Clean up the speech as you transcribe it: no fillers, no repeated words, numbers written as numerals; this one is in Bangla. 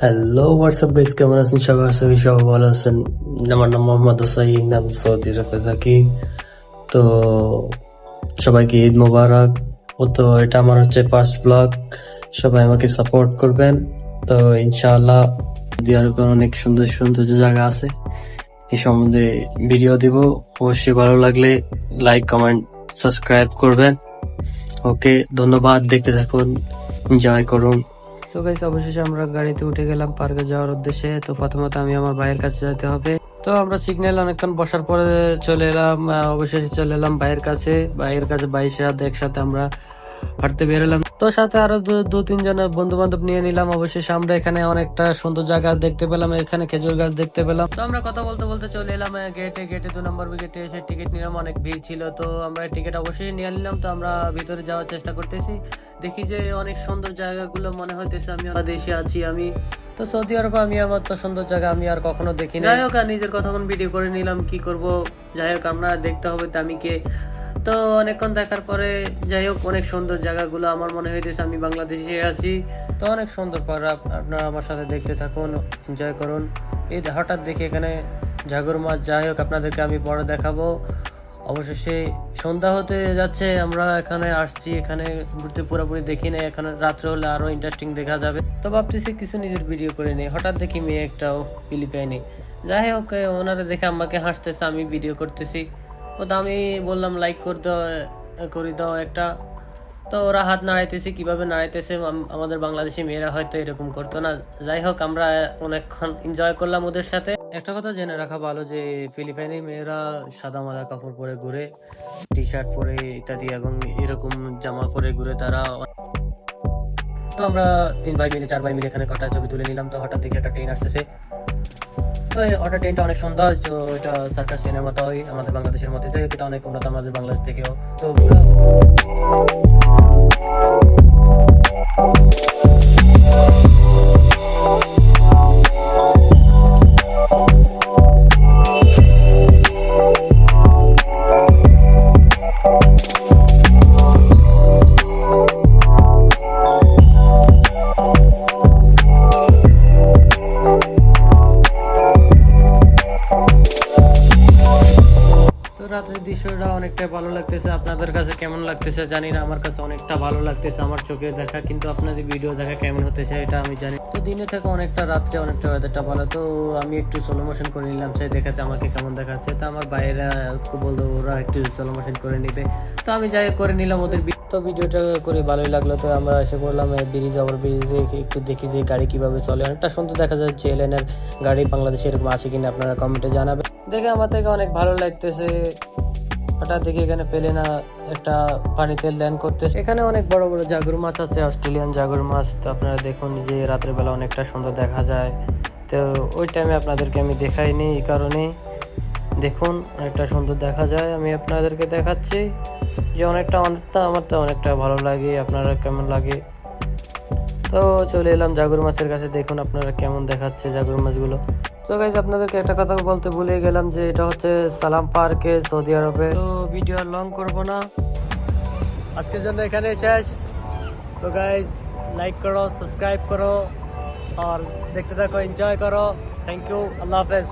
হ্যালো হোয়াটসঅ্যাপ গাইস, কেমন আছেন সবাই? আশা করি সবাই ভালো আছেন। আমার নাম মোহাম্মদ হোসাইন, আমি সৌদি আরবে থাকি। তো সবাইকে ঈদ মোবারক। তো এটা আমার হচ্ছে ফার্স্ট ব্লগ, সবাই আমাকে সাপোর্ট করবেন। তো ইনশাআল্লাহ সৌদি আরবে অনেক সুন্দর সুন্দর জায়গা আছে, এই সম্বন্ধে ভিডিও দিব। অবশ্যই ভালো লাগলে লাইক কমেন্ট সাবস্ক্রাইব করবেন। ওকে, ধন্যবাদ। দেখতে থাকুন, এনজয় করুন। সো গাইস, অবশেষে আমরা গাড়িতে উঠে গেলাম পার্কে যাওয়ার উদ্দেশ্যে। তো প্রথমত আমি আমার ভাইয়ের কাছে যেতে হবে। তো আমরা সিগন্যাল অনেকক্ষণ বসার পরে চলে এলাম, অবশেষে চলে এলাম ভাইয়ের কাছে। ভাইয়ের সাথে একসাথে আমরা হাঁটতে বেরোলাম। তো সাথে আরো দু তিনজন বন্ধু বান্ধব নিয়ে নিলাম। অবশেষে আমরা এখানে অনেকটা সুন্দর জায়গা দেখতে পেলাম, এখানে খেজুর গাছ দেখতে পেলাম। তো আমরা কথা বলতে বলতে চলে এলাম গেটে 2 নম্বর গেটে এসে টিকিট নিলাম। অনেক ভিড় ছিল, তো আমরা টিকিট অবশ্যই নিয়ে নিলাম। তো আমরা ভিতরে যাওয়ার চেষ্টা করতেছি, দেখি যে অনেক সুন্দর জায়গাগুলো মনে হইতেছে আমি দেশে আছি। আমি তো সৌদি আরবে, আমি আমার তো সুন্দর জায়গা আমি আর কখনো দেখিনি। যাই হোক, নিজের কথা ভিডিও করে নিলাম, কি করব। যাই হোক, আমরা দেখতে হবে তো আমি কে। তো অনেকক্ষণ দেখার পরে যাই হোক, অনেক সুন্দর জায়গাগুলো আমার মনে হইতেছে আমি বাংলাদেশে আছি। তো অনেক সুন্দর পাড়া, আপনারা আমার সাথে দেখতে থাকুন, এনজয় করুন। এই হঠাৎ দেখি এখানে জাগর মাছ। যাই হোক, আপনাদেরকে আমি পরে দেখাবো। অবশেষে সন্ধ্যা হতে যাচ্ছে, আমরা এখানে আসছি, এখানে ঘুরতে পুরোপুরি দেখি না। এখানে রাত্রে হলে আরো ইন্টারেস্টিং দেখা যাবে। তো ভাবতেছি কিছু নিজের ভিডিও করে নিই। হঠাৎ দেখি মেয়ে একটাও ফিলিপাইনি। যাই হোক, ওনারা দেখে আমাকে হাসতেছে, আমি ভিডিও করতেছি। ও তো আমি বললাম লাইক করে দাও একটা। তো ওরা হাত নাড়াইতেছে, কিভাবে নাড়াইতেছে আমাদের বাংলাদেশি মেয়েরা হয়তো এরকম করতো না। যাই হোক, আমরা অনেকক্ষণ এনজয় করলাম ওদের সাথে। একটা কথা জেনে রাখা ভালো যে ফিলিপাইনি মেয়েরা সাদা মাদা কাপড় পরে ঘুরে, টি শার্ট পরে ইত্যাদি, এবং এরকম জামা পরে ঘুরে তারা। তো আমরা 4 ভাই মিলে এখানে কটা ছবি তুলে নিলাম। তো হঠাৎ দেখে একটা ট্রেন আসতেছে। তো ওটা ট্রেনটা অনেক সুন্দর, তো এটা সার্কাস ট্রেনের মতোই আমাদের বাংলাদেশের মতো। যাই হোক, এটা অনেক উন্নত আমাদের বাংলাদেশ থেকেও। তো রাতের দৃশ্যটা অনেকটা ভালো লাগতেছে। আপনাদের কাছে কেমন লাগতেছে জানি না, আমার কাছে অনেকটা ভালো লাগতেছে আমার চোখে দেখা, কিন্তু আপনাদের ভিডিও দেখা কেমন হতেছে এটা আমি জানি। তো দিনে থেকে অনেকটা রাত্রে অনেকটা ওয়েদারটা ভালো। তো আমি একটু স্লো মোশন করে নিলাম, সে দেখাচ্ছে আমাকে কেমন দেখাচ্ছে। তো আমার বাইরে বলতো ওরা একটু স্লো মোশন করে নিবে, তো আমি যাই করে নিলাম ওদের। তো ভিডিওটা করে ভালোই লাগলো। তো আমরা এসে পড়লাম ব্রিজে একটু দেখি যে গাড়ি কিভাবে চলে। অনেকটা সুন্দর দেখা যাচ্ছে। এলেনের গাড়ি বাংলাদেশে এরকম আছে কিনা আপনারা কমেন্টে জানাবেন। দেখে আমার থেকে অনেক ভালো লাগতেছে। হঠাৎ দেখি এখানে পেলে না একটা পানিতে ল্যান্ড করতেছে। এখানে অনেক বড় বড় জাগর মাছ আছে, অস্ট্রেলিয়ান জাগর মাছ। তো আপনারা দেখুন যে রাতের বেলা অনেকটা সুন্দর দেখা যায়। তো ওই টাইমে আপনাদেরকে আমি দেখাইনি, এই কারণে দেখুন অনেকটা সুন্দর দেখা যায়। আমি আপনাদেরকে দেখাচ্ছি যে অনেকটা আমার তো অনেকটা ভালো লাগে। আপনারা কেমন লাগে? তো চলে এলাম জাগর মাছের কাছে, দেখুন আপনারা কেমন দেখাচ্ছে জাগর মাছগুলো। তো গাইজ, আপনাদেরকে একটা কথা বলতে ভুলে গেলাম যে এটা হচ্ছে সালাম পার্কে, সৌদি আরবে। তো ভিডিও আর লং করব না, আজকের জন্য এখানে শেষ। তো গাইজ, লাইক করো, সাবস্ক্রাইব করো, আর দেখতে থাকো, এনজয় করো। থ্যাংক ইউ, আল্লাহ হাফেজ।